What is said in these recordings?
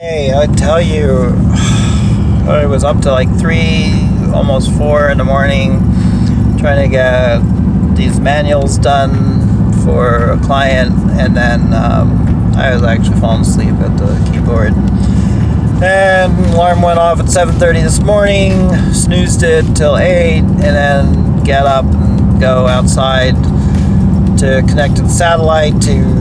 Hey, I tell you, I was up to like 3, almost 4 in the morning trying to get these manuals done for a client, and then I was actually falling asleep at the keyboard. And alarm went off at 7:30 this morning, snoozed it till 8, and then get up and go outside to connect to the satellite to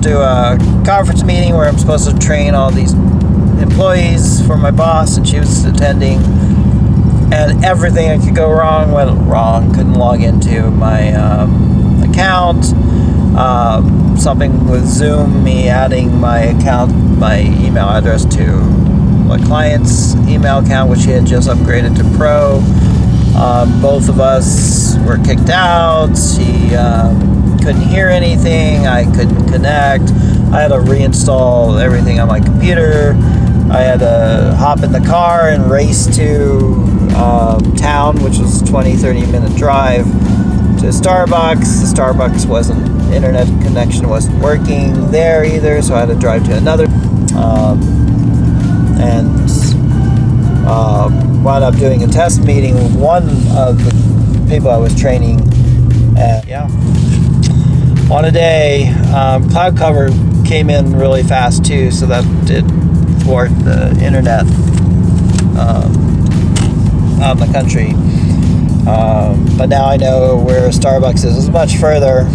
do a conference meeting where I'm supposed to train all these employees for my boss, and she was attending, and everything that could go wrong went wrong. Couldn't log into my account. Something with Zoom, me adding my email address to my client's email account, which he had just upgraded to Pro. Both of us were kicked out. She couldn't hear anything. I couldn't connect. I had to reinstall everything on my computer. I had to hop in the car and race to town, which was a 20-30 minute drive to Starbucks. The Starbucks internet connection wasn't working there either, so I had to drive to another and wound up doing a test meeting with one of the people I was training. On a day, cloud cover came in really fast too, so that did thwart the internet out in the country. But now I know where Starbucks is. It's much further,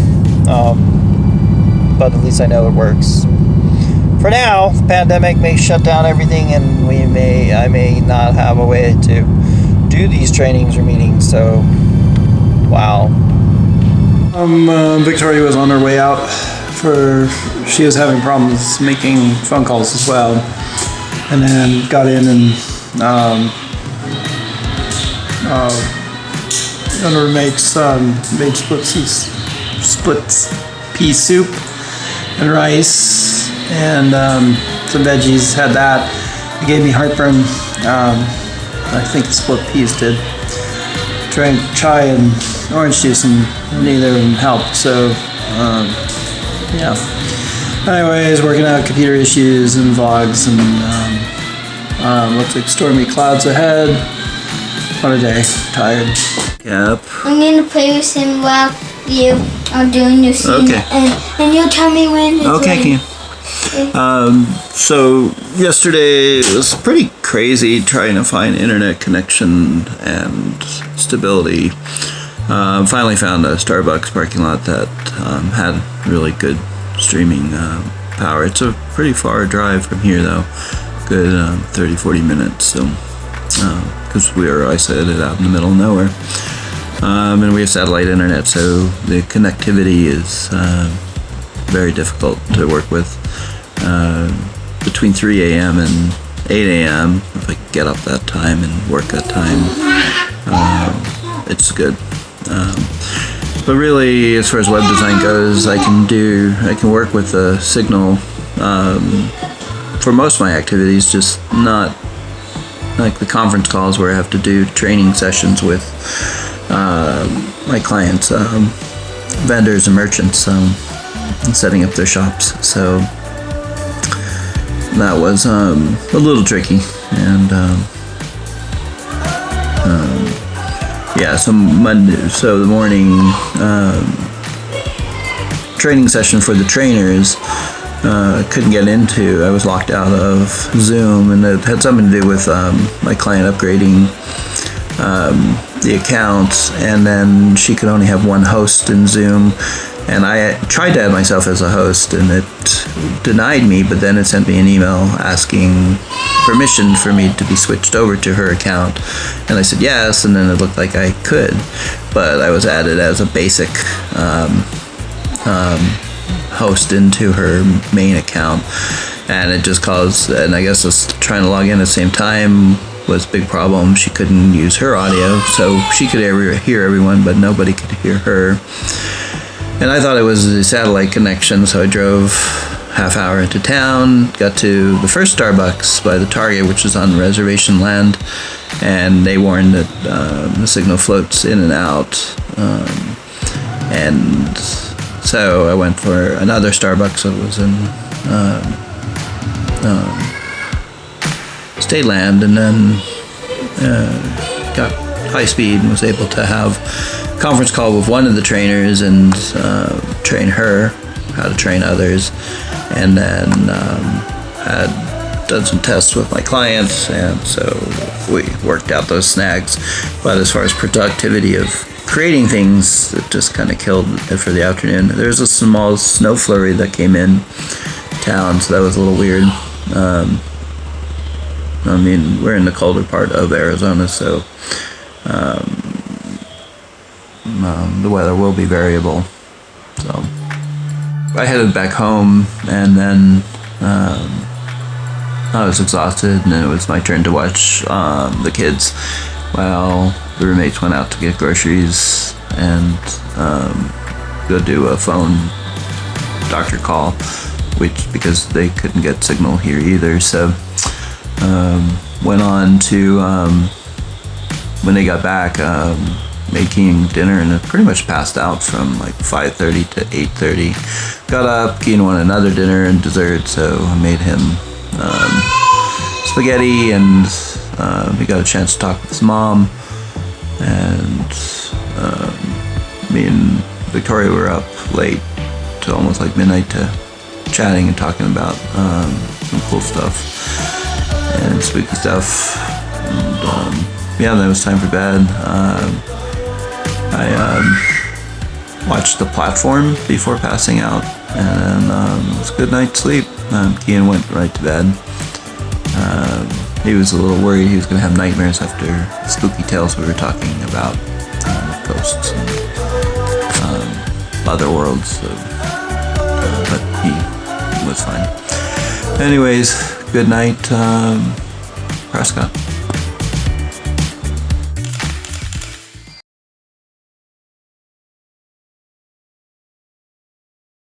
but at least I know it works. For now, the pandemic may shut down everything, and I may not have a way to do these trainings or meetings. So, wow. Victoria was on her way out she was having problems making phone calls as well, and then got in and one of her mates made split pea soup and rice and some veggies. Had that. It gave me heartburn. I think the split peas did. Drank chai and orange juice, and neither of them helped. So, yeah. Anyways, working out computer issues and vlogs, and looks like stormy clouds ahead. What a day. Tired. Yep. I'm gonna play with him while you are doing your scene. Okay. And you'll tell me when it's Okay, so yesterday it was pretty crazy trying to find internet connection and stability. Finally found a Starbucks parking lot that had really good streaming power. It's a pretty far drive from here though, good 30-40 minutes, so because we are isolated out in the middle of nowhere, and we have satellite internet, so the connectivity is very difficult to work with. Between 3 a.m. and 8 a.m. if I get up that time and work that time, it's good. But really, as far as web design goes, I can work with the signal for most of my activities, just not like the conference calls where I have to do training sessions with my clients, vendors and merchants, and setting up their shops. So that was a little tricky, and so the morning training session for the trainers couldn't get into. I was locked out of Zoom, and it had something to do with my client upgrading the accounts, and then she could only have one host in Zoom. And I tried to add myself as a host, and it denied me, but then it sent me an email asking permission for me to be switched over to her account. And I said yes, and then it looked like I could, but I was added as a basic host into her main account, and it just caused, and I guess us trying to log in at the same time was a big problem. She couldn't use her audio, so she could hear everyone, but nobody could hear her. And I thought it was a satellite connection, so I drove half hour into town, got to the first Starbucks by the Target, which is on reservation land, and they warned that the signal floats in and out. And so I went for another Starbucks that was in state land, and then got high speed and was able to have a conference call with one of the trainers and train her how to train others, and then had done some tests with my clients, and so we worked out those snags. But as far as productivity of creating things, it just kind of killed it for the afternoon. There's a small snow flurry that came in town, so that was a little weird. I mean, we're in the colder part of Arizona, so the weather will be variable. So I headed back home, and then I was exhausted, and it was my turn to watch the kids while the roommates went out to get groceries and go do a phone doctor call, which because they couldn't get signal here either. So went on to when they got back, making dinner, and it pretty much passed out from like 5:30 to 8:30. Got up, Keen wanted another dinner and dessert, so I made him spaghetti, and he got a chance to talk with his mom, and me and Victoria were up late to almost like midnight to chatting and talking about some cool stuff and spooky stuff. And yeah, then it was time for bed. I watched The Platform before passing out, and it was a good night's sleep. Kian went right to bed. He was a little worried he was going to have nightmares after the spooky tales we were talking about, ghosts and other worlds, so, but he was fine. Anyways, good night, Prescott.